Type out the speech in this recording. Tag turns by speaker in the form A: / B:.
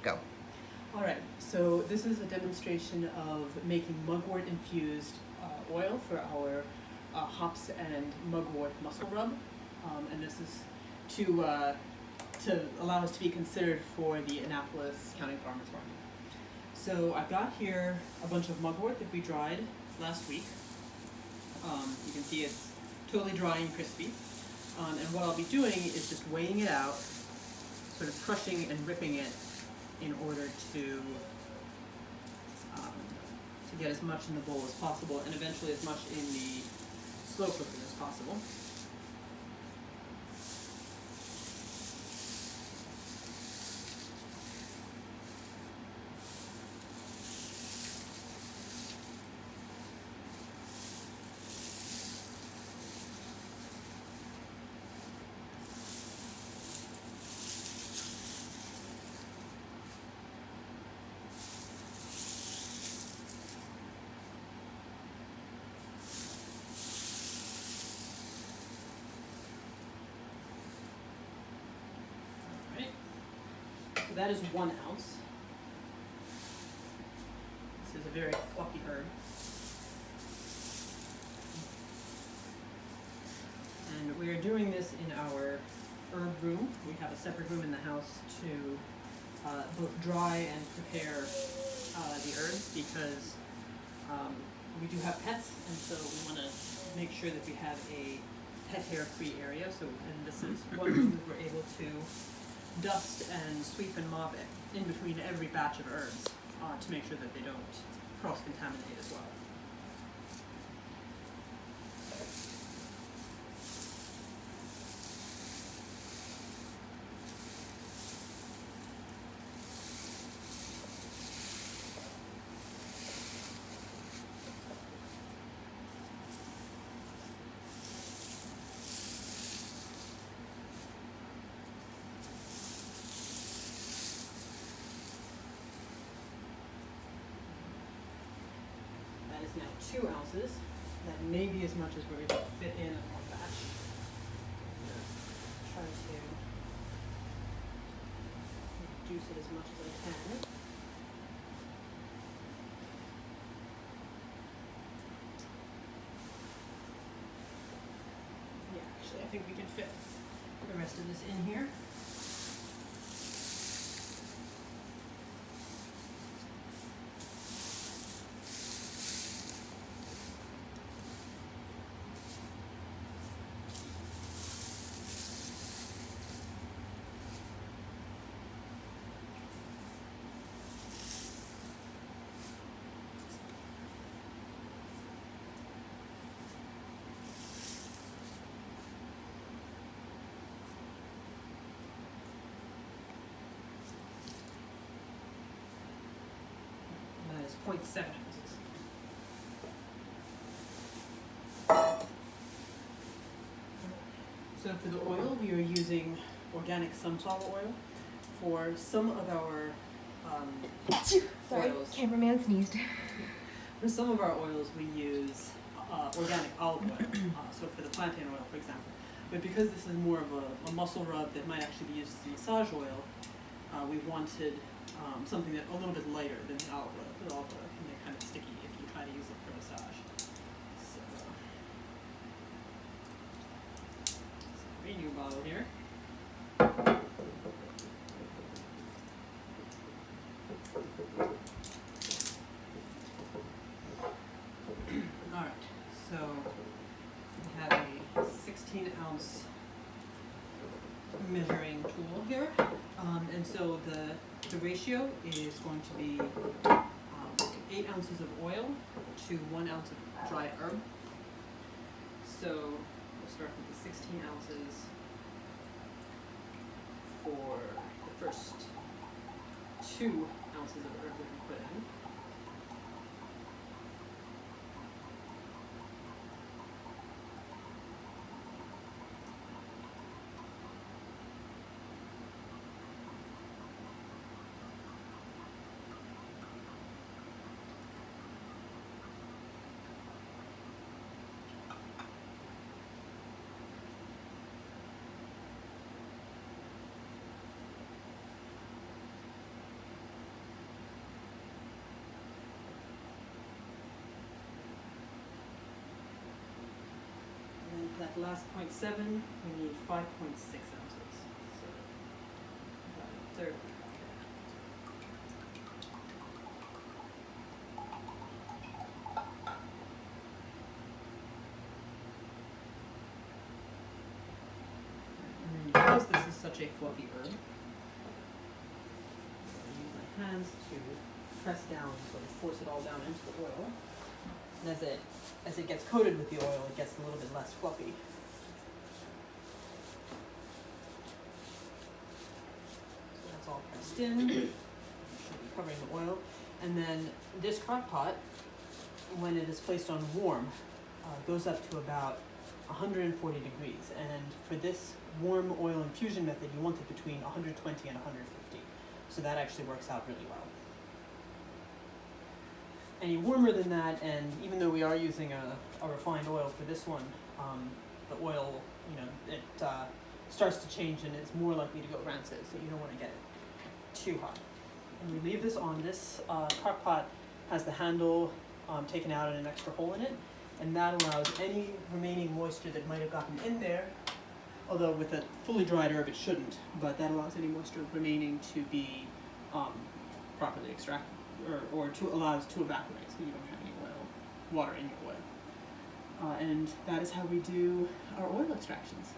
A: Go.
B: All right, so this is a demonstration of making mugwort infused oil for our hops and mugwort muscle rub, and this is to allow us to be considered for the Annapolis County Farmers Market. So I've got here a bunch of mugwort that we dried last week. You can see it's totally dry and crispy, and what I'll be doing is just weighing it out, sort of crushing and ripping it in order to get as much in the bowl as possible, and eventually as much in the slow cooker as possible. So that is 1 ounce. This is a very fluffy herb. And we are doing this in our herb room. We have a separate room in the house to both dry and prepare the herbs because we do have pets, and so we want to make sure that we have a pet hair-free area. So, and this is one room that we're able to dust and sweep and mop it in between every batch of herbs to make sure that they don't cross-contaminate as well. That is now 2 ounces. That may be as much as we're able to fit in one batch. Try to reduce it as much as I can. Yeah, actually I think we can fit the rest of this in here. That is 0.7 ounces. So for the oil, we are using organic sunflower oil. For some of our
A: Sorry,
B: oils,
A: cameraman sneezed.
B: for some of our oils, we use organic olive oil. So for the plantain oil, for example. But because this is more of a muscle rub that might actually be used as massage oil, we wanted something that a little bit lighter than the olive oil. The olive oil can get kind of sticky if you try to use it for massage. So, a new bottle here. Alright, so we have a 16-ounce measuring tool here, and so the ratio is going to be 8 ounces of oil to 1 ounce of dried herb. So we'll start with the 16 ounces for the first 2 ounces of herb that we put in. the last 0.7, we need 5.6 ounces. So about a third of a cup here. And because this is such a fluffy herb, I use my hands to press down, sort of force it all down into the oil. And as it gets coated with the oil, it gets a little bit less fluffy. So that's all pressed in. Should be covering the oil. And then this crock pot, when it is placed on warm, goes up to about 140 degrees. And for this warm oil infusion method, you want it between 120 and 150. So that actually works out really well. Any warmer than that, and even though we are using a refined oil for this one, the oil, it starts to change and it's more likely to go rancid, so you don't want to get it too hot. And we leave this on. This crock pot has the handle taken out and an extra hole in it, and that allows any remaining moisture that might have gotten in there, although with a fully dried herb it shouldn't, but that allows any moisture remaining to be properly extracted. Or allows to evaporate, so you don't have any water in your oil. And that is how we do our oil extractions.